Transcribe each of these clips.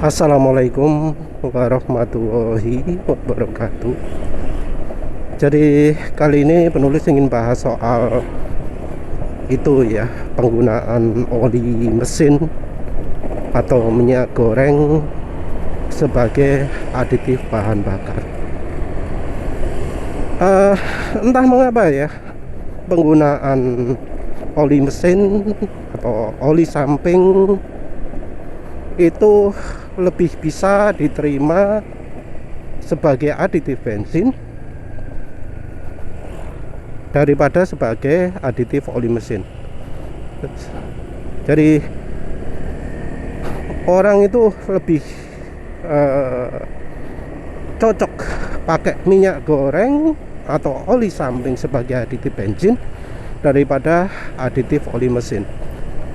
Assalamualaikum warahmatullahi wabarakatuh. Jadi kali ini penulis ingin bahas soal itu ya, penggunaan oli mesin atau minyak goreng sebagai aditif bahan bakar. Entah mengapa ya, penggunaan oli mesin atau oli samping itu lebih bisa diterima sebagai aditif bensin daripada sebagai aditif oli mesin. Jadi orang itu lebih cocok pakai minyak goreng atau oli samping sebagai aditif bensin daripada aditif oli mesin.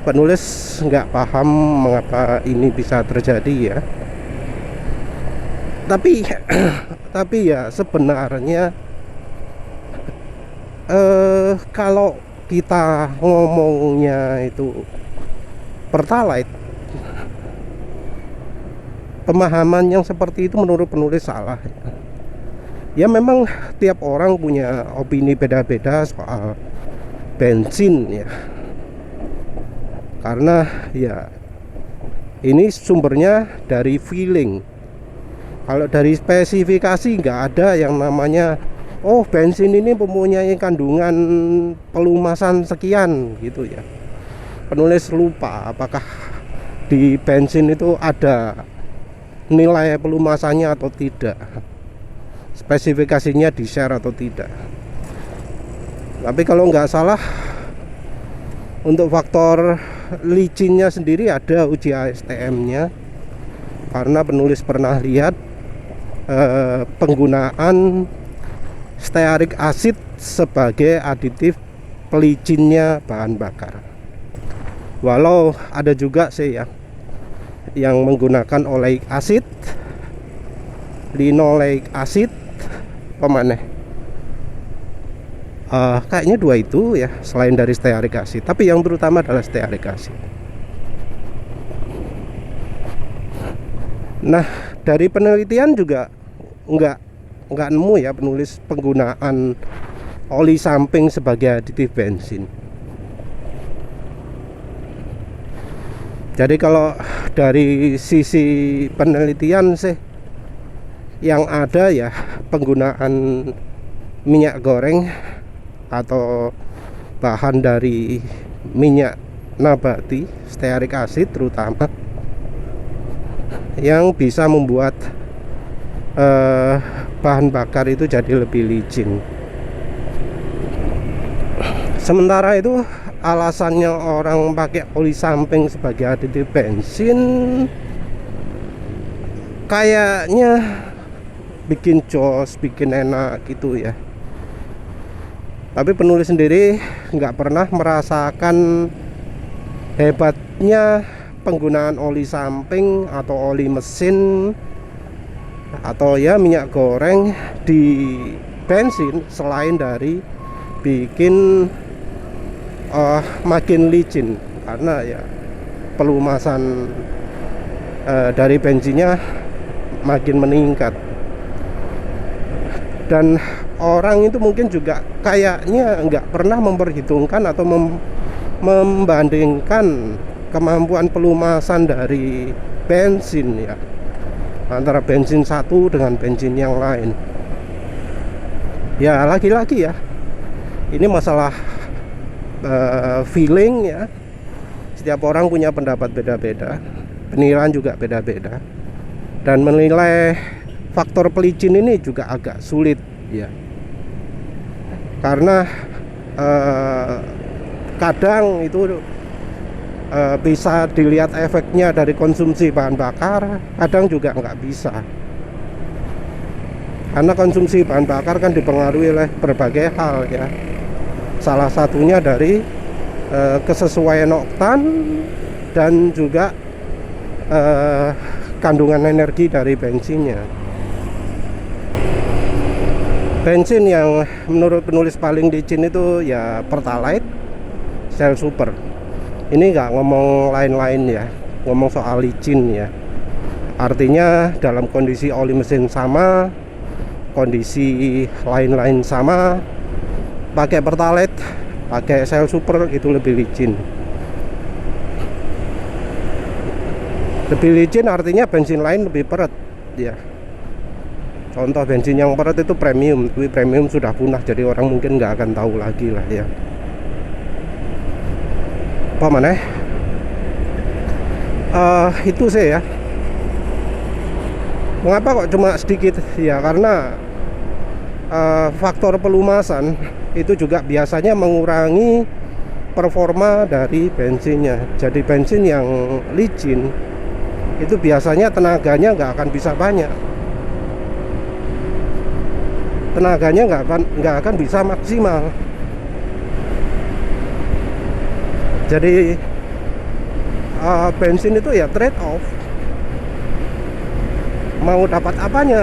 Penulis nggak paham mengapa ini bisa terjadi ya. Tapi ya sebenarnya kalau kita ngomongnya itu pertalite, pemahaman yang seperti itu menurut penulis salah. Ya memang tiap orang punya opini beda-beda soal bensin ya. Karena ya ini sumbernya dari feeling. Kalau dari spesifikasi nggak ada yang namanya oh bensin ini mempunyai kandungan pelumasan sekian gitu ya. Penulis lupa apakah di bensin itu ada nilai pelumasannya atau tidak, spesifikasinya di share atau tidak. Tapi kalau nggak salah untuk faktor licinnya sendiri ada uji ASTM-nya, karena penulis pernah lihat penggunaan stearik acid sebagai aditif pelicinnya bahan bakar. Walau ada juga sih ya yang menggunakan oleic acid, linoleic acid, pemaneh. Kayaknya dua itu ya, selain dari stearik acid, tapi yang terutama adalah stearik acid. Nah, dari penelitian juga nggak nemu ya penulis penggunaan oli samping sebagai aditif bensin. Jadi kalau dari sisi penelitian sih yang ada ya penggunaan minyak goreng atau bahan dari minyak nabati, stearik acid terutama, yang bisa membuat bahan bakar itu jadi lebih licin. Sementara itu alasannya orang pakai oli samping sebagai aditif bensin kayaknya bikin jos, bikin enak gitu ya. Tapi penulis sendiri nggak pernah merasakan hebatnya penggunaan oli samping atau oli mesin atau ya minyak goreng di bensin selain dari bikin makin licin, karena ya pelumasan dari bensinnya makin meningkat. Dan orang itu mungkin juga kayaknya nggak pernah memperhitungkan atau membandingkan kemampuan pelumasan dari bensin ya, antara bensin satu dengan bensin yang lain. Ya lagi-lagi ya, ini masalah feeling ya. Setiap orang punya pendapat beda-beda, penilaian juga beda-beda, dan menilai faktor pelicin ini juga agak sulit ya, karena kadang itu bisa dilihat efeknya dari konsumsi bahan bakar, kadang juga nggak bisa, karena konsumsi bahan bakar kan dipengaruhi oleh berbagai hal ya. Salah satunya dari kesesuaian oktan dan juga kandungan energi dari bensinnya. Bensin yang menurut penulis paling licin itu ya Pertalite, Shell Super. Ini nggak ngomong lain-lain ya, ngomong soal licin ya. Artinya dalam kondisi oli mesin sama, kondisi lain-lain sama, pakai Pertalite, pakai Shell Super itu lebih licin. Lebih licin artinya bensin lain lebih peret ya. Contoh bensin yang peret itu premium, tapi premium sudah punah, jadi orang mungkin nggak akan tahu lagi lah ya. Apa mana? Itu sih ya. Mengapa kok cuma sedikit? Ya karena faktor pelumasan itu juga biasanya mengurangi performa dari bensinnya. Jadi bensin yang licin itu biasanya tenaganya nggak akan bisa banyak. Tenaganya nggak akan bisa maksimal. Jadi bensin itu ya trade off. Mau dapat apanya?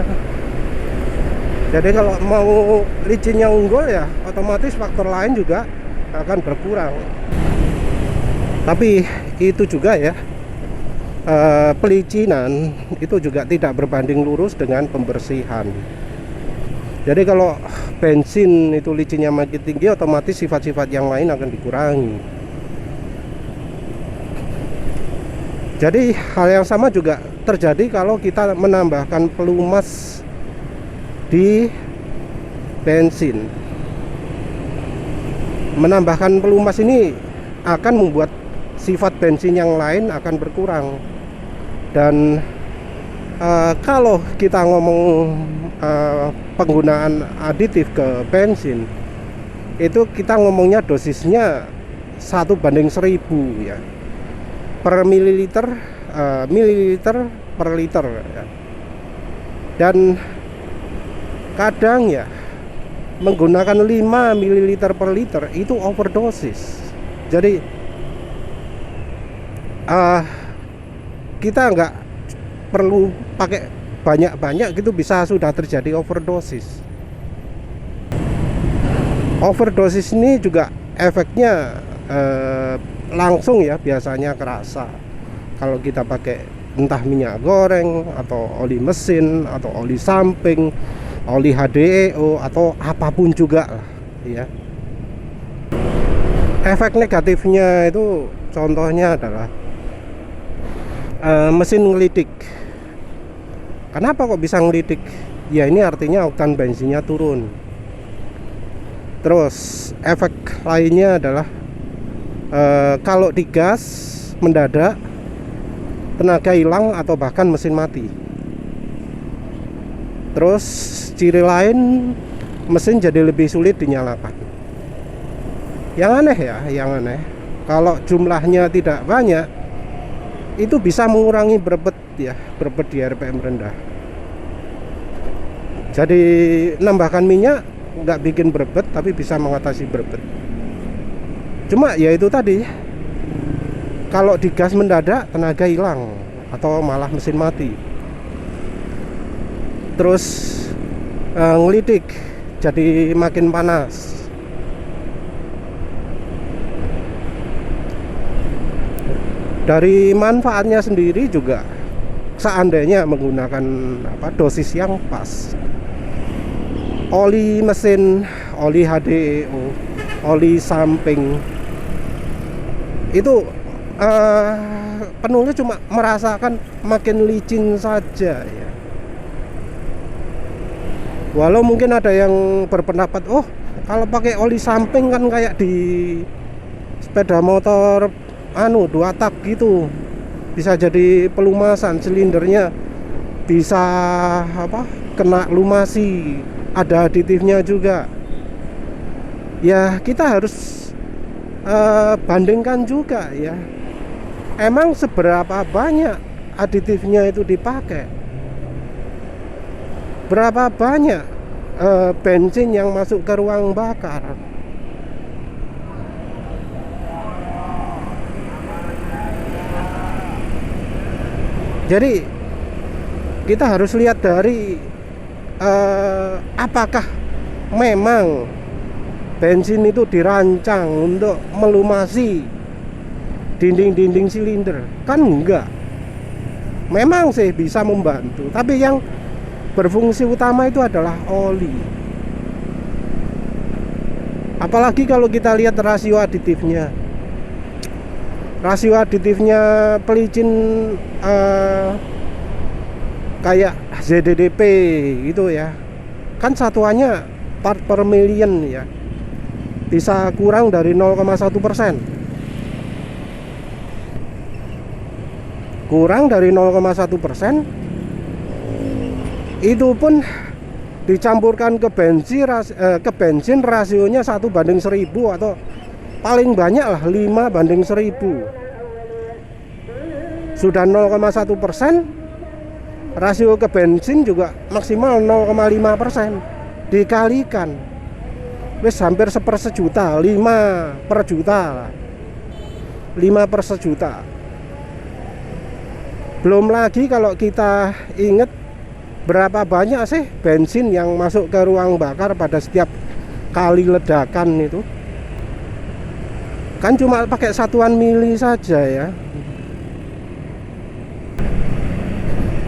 Jadi kalau mau licinnya unggul ya otomatis faktor lain juga akan berkurang. Tapi itu juga ya, pelicinan itu juga tidak berbanding lurus dengan pembersihan. Jadi kalau bensin itu licinnya makin tinggi, otomatis sifat-sifat yang lain akan dikurangi. Jadi hal yang sama juga terjadi kalau kita menambahkan pelumas di bensin. Menambahkan pelumas ini akan membuat sifat bensin yang lain akan berkurang. Dan kalau kita ngomong penggunaan aditif ke bensin, itu kita ngomongnya dosisnya 1:1000 ya, per mililiter, mililiter per liter ya. Dan kadang ya menggunakan 5 ml per liter itu overdosis. Jadi kita nggak perlu pakai banyak-banyak gitu, bisa sudah terjadi overdosis. Overdosis ini juga efeknya langsung ya, biasanya kerasa kalau kita pakai entah minyak goreng atau oli mesin atau oli samping, oli HDEO atau apapun juga lah ya. Efek negatifnya itu contohnya adalah mesin ngelidik. Kenapa kok bisa ngelidik? Ya ini artinya oktan bensinnya turun. Terus efek lainnya adalah kalau digas mendadak tenaga hilang atau bahkan mesin mati. Terus ciri lain, mesin jadi lebih sulit dinyalakan. Yang aneh ya, yang aneh, kalau jumlahnya tidak banyak itu bisa mengurangi berbet ya, berbet di RPM rendah. Jadi nambahkan minyak nggak bikin berbet, tapi bisa mengatasi berbet. Cuma ya itu tadi, kalau digas mendadak tenaga hilang atau malah mesin mati. Terus ngelidik jadi makin panas. Dari manfaatnya sendiri juga, seandainya menggunakan dosis yang pas, oli mesin, oli HDEO, oli samping, itu penulis cuma merasakan makin licin saja ya. Walau mungkin ada yang berpendapat, oh kalau pakai oli samping kan kayak di sepeda motor 2 tak gitu, bisa jadi pelumasan, silindernya bisa kena lumasi, ada aditifnya juga. Ya kita harus bandingkan juga ya, emang seberapa banyak aditifnya itu dipakai, berapa banyak bensin yang masuk ke ruang bakar. Jadi kita harus lihat dari apakah memang bensin itu dirancang untuk melumasi dinding-dinding silinder. Kan enggak. memang sih bisa membantu, tapi yang berfungsi utama itu adalah oli. Apalagi kalau kita lihat rasio aditifnya. Rasio aditifnya pelicin kayak ZDDP gitu ya, kan satuannya part per million ya, bisa kurang dari 0,1%. Kurang dari 0,1%, itu pun dicampurkan ke bensin rasionya 1:1000 atau paling banyak lah 5:1000. Sudah 0,1%, rasio ke bensin juga maksimal 0,5%, dikalikan wis hampir 1/1.000.000, 5 per juta lah, 5 per sejuta. Belum lagi kalau kita ingat berapa banyak sih bensin yang masuk ke ruang bakar pada setiap kali ledakan itu, kan cuma pakai satuan mili saja ya.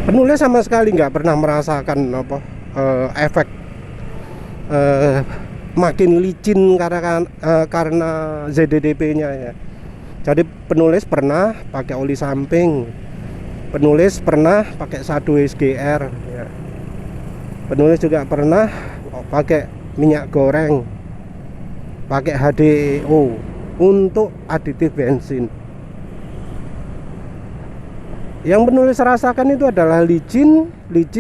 Penulis sama sekali nggak pernah merasakan efek makin licin karena ZDDP-nya ya. Jadi penulis pernah pakai oli samping, penulis pernah pakai SADO SGR ya. Penulis juga pernah pakai minyak goreng, pakai HDO untuk aditif bensin. Yang penulis rasakan itu adalah licin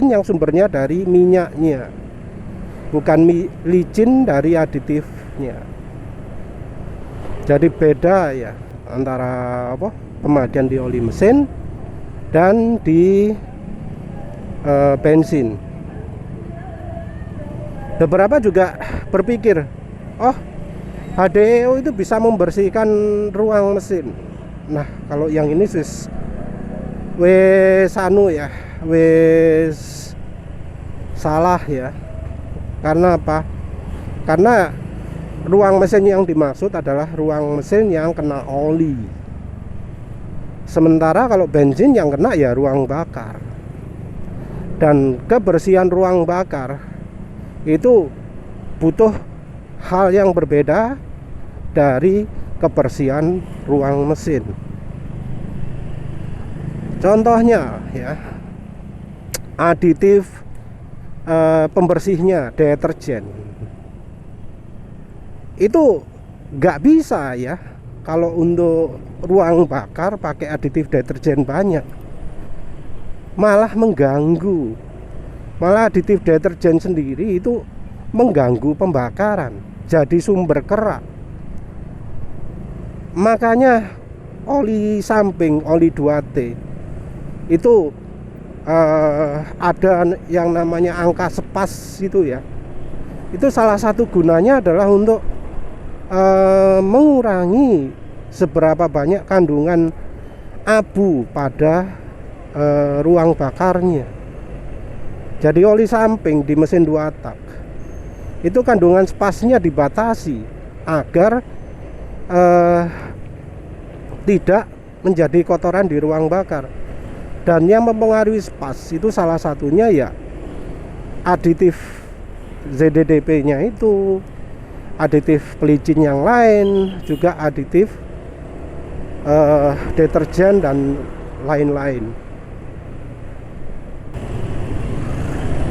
yang sumbernya dari minyaknya, bukan licin dari aditifnya. Jadi beda ya antara pemakaian di oli mesin dan di bensin. Beberapa juga berpikir, oh HDO itu bisa membersihkan ruang mesin. Nah kalau yang ini wes salah ya. Karena apa? Karena ruang mesin yang dimaksud adalah ruang mesin yang kena oli. Sementara kalau bensin yang kena ya ruang bakar. Dan kebersihan ruang bakar itu butuh hal yang berbeda dari kebersihan ruang mesin. Contohnya ya, aditif pembersihnya deterjen itu nggak bisa ya kalau untuk ruang bakar pakai aditif deterjen banyak, malah mengganggu. Malah aditif deterjen sendiri itu mengganggu pembakaran, jadi sumber kerak. Makanya oli samping, oli 2T itu ada yang namanya angka sepas itu ya. Itu salah satu gunanya adalah untuk mengurangi seberapa banyak kandungan abu pada ruang bakarnya. Jadi oli samping di mesin 2 tak itu kandungan spasnya dibatasi agar tidak menjadi kotoran di ruang bakar. Dan yang mempengaruhi spas itu salah satunya ya aditif ZDDP-nya itu, aditif pelicin yang lain, juga aditif deterjen dan lain-lain.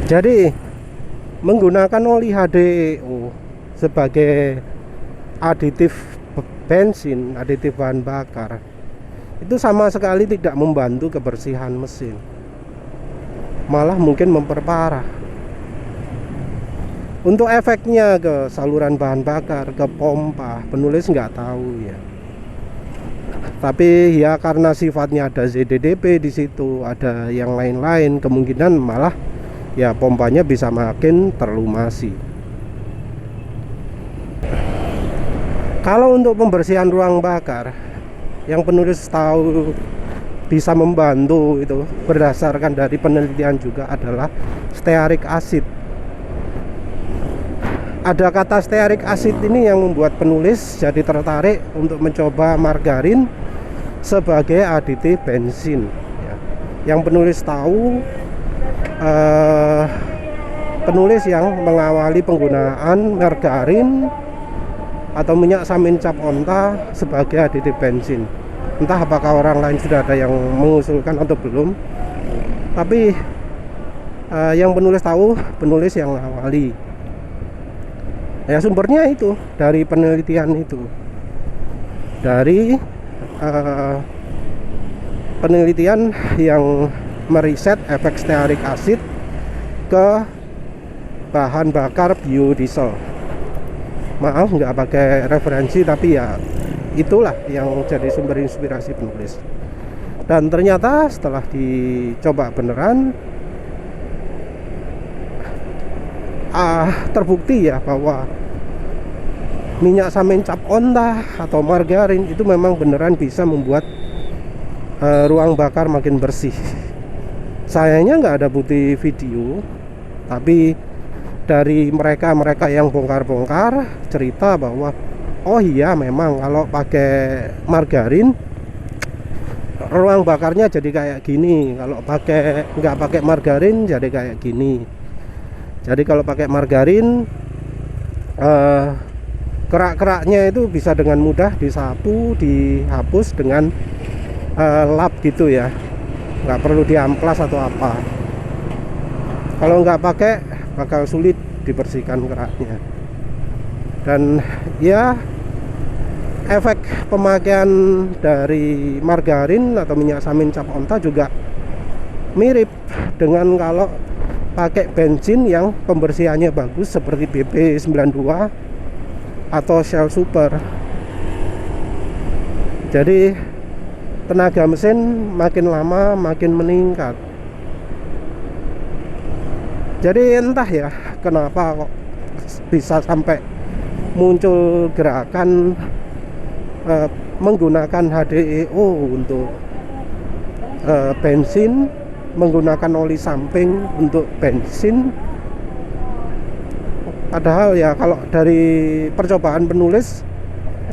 Jadi menggunakan oli HDO sebagai aditif bensin, aditif bahan bakar, itu sama sekali tidak membantu kebersihan mesin, malah mungkin memperparah. Untuk efeknya ke saluran bahan bakar, ke pompa, penulis nggak tahu ya. Tapi ya karena sifatnya ada ZDDP di situ, ada yang lain-lain, kemungkinan malah ya pompanya bisa makin terlumasi. Kalau untuk pembersihan ruang bakar, yang penulis tahu bisa membantu itu berdasarkan dari penelitian juga adalah stearik acid. Ada kata stearik acid ini yang membuat penulis jadi tertarik untuk mencoba margarin sebagai aditif bensin ya. yang penulis tahu, penulis yang mengawali penggunaan margarin atau minyak samin cap onta sebagai aditif bensin. Entah apakah orang lain sudah ada yang mengusulkan atau belum, tapi yang penulis tahu, penulis yang mengawali. Ya sumbernya itu dari penelitian itu, dari penelitian yang meriset efek stearik asid ke bahan bakar biodiesel. Maaf nggak pakai referensi, tapi ya itulah yang jadi sumber inspirasi penulis. Dan ternyata setelah dicoba beneran, terbukti ya bahwa minyak samin cap onta atau margarin itu memang beneran bisa membuat ruang bakar makin bersih. Sayangnya nggak ada bukti video, tapi dari mereka yang bongkar-bongkar cerita bahwa oh iya memang kalau pakai margarin ruang bakarnya jadi kayak gini, kalau nggak pakai margarin jadi kayak gini. Jadi kalau pakai margarin kerak-keraknya itu bisa dengan mudah disapu, dihapus dengan lap gitu ya, nggak perlu diamplas atau apa. Kalau nggak pakai bakal sulit dibersihkan keraknya. Dan ya efek pemakaian dari margarin atau minyak samin cap onta juga mirip dengan kalau pakai bensin yang pembersihannya bagus seperti BP92 atau Shell Super. Jadi tenaga mesin makin lama makin meningkat. Jadi entah ya kenapa kok bisa sampai muncul gerakan menggunakan HDEO untuk bensin, menggunakan oli samping untuk bensin. Padahal ya kalau dari percobaan penulis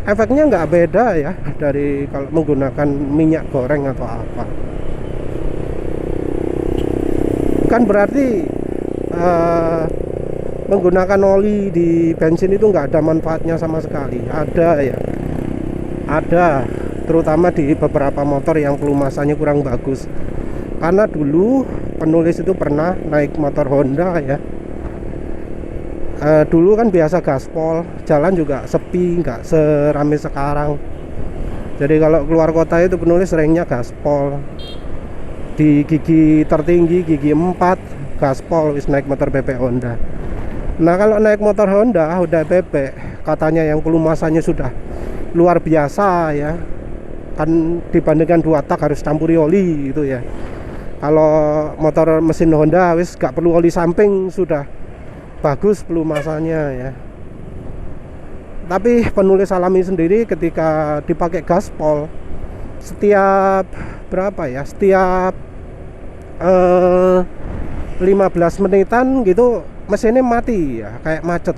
efeknya nggak beda ya dari kalau menggunakan minyak goreng atau apa. Kan berarti menggunakan oli di bensin itu nggak ada manfaatnya sama sekali. Ada ya, ada, terutama di beberapa motor yang pelumasannya kurang bagus. Karena dulu penulis itu pernah naik motor Honda ya, dulu kan biasa gaspol, jalan juga sepi, nggak seramai sekarang. Jadi kalau keluar kota itu penulis seringnya gaspol. Di gigi tertinggi, gigi 4 gaspol, wis naik motor PP Honda. Nah kalau naik motor Honda PP, katanya yang pelumasannya sudah luar biasa ya, kan dibandingkan 2 tak harus campuri oli gitu ya. Kalau motor mesin Honda wis gak perlu oli samping, sudah bagus pelumasannya ya. Tapi penulis alami sendiri ketika dipakai gaspol, setiap berapa ya, setiap 15 menitan gitu mesinnya mati ya, kayak macet.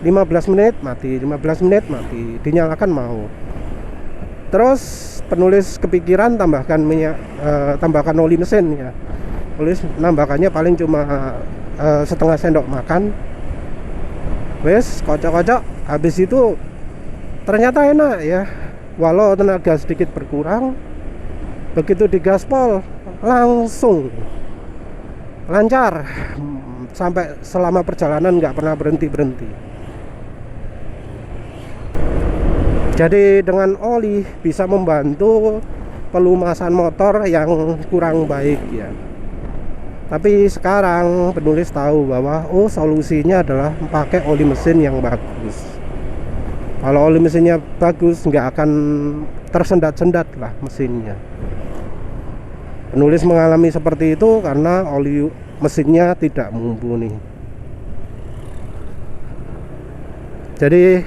15 menit mati, 15 menit mati, dinyalakan mau. Terus penulis kepikiran tambahkan minyak, tambahkan oli mesin ya. Penulis nambahkannya paling cuma setengah sendok makan. Wes kocok-kocok, habis itu ternyata enak ya. Walau tenaga sedikit berkurang, begitu digaspol langsung lancar sampai selama perjalanan nggak pernah berhenti. Jadi dengan oli bisa membantu pelumasan motor yang kurang baik ya. Tapi sekarang penulis tahu bahwa solusinya adalah pakai oli mesin yang bagus. Kalau oli mesinnya bagus nggak akan tersendat-sendat lah mesinnya. Penulis mengalami seperti itu karena oli mesinnya tidak mumpuni. Jadi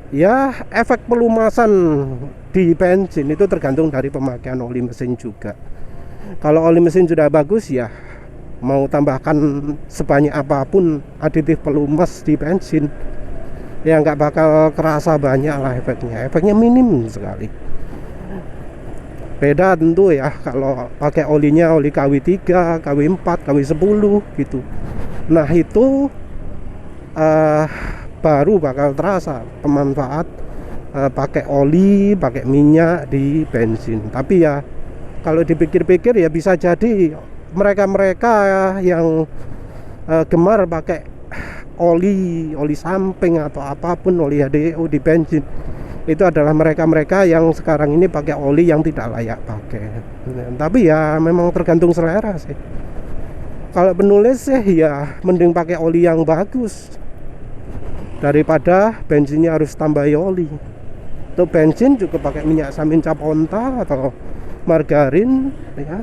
ya efek pelumasan di bensin itu tergantung dari pemakaian oli mesin juga. Kalau oli mesin sudah bagus ya, mau tambahkan sebanyak apapun aditif pelumas di bensin, ya nggak bakal kerasa banyak lah efeknya. Efeknya minim sekali. Beda tentu ya kalau pakai olinya oli KW3, KW4, KW10 gitu. Nah itu baru bakal terasa pemanfaat pakai oli, pakai minyak di bensin. Tapi ya kalau dipikir-pikir ya bisa jadi mereka-mereka yang gemar pakai oli samping atau apapun, oli HDO di bensin, itu adalah mereka-mereka yang sekarang ini pakai oli yang tidak layak pakai. Tapi ya memang tergantung selera sih. Kalau penulis sih ya mending pakai oli yang bagus daripada bensinnya harus tambah oli. Untuk bensin juga pakai minyak samin cap onta atau margarin ya.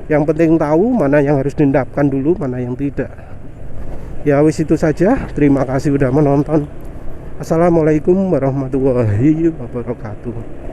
Yang penting tahu mana yang harus diendapkan dulu, mana yang tidak. Ya wis itu saja. Terima kasih sudah menonton. Assalamualaikum warahmatullahi wabarakatuh.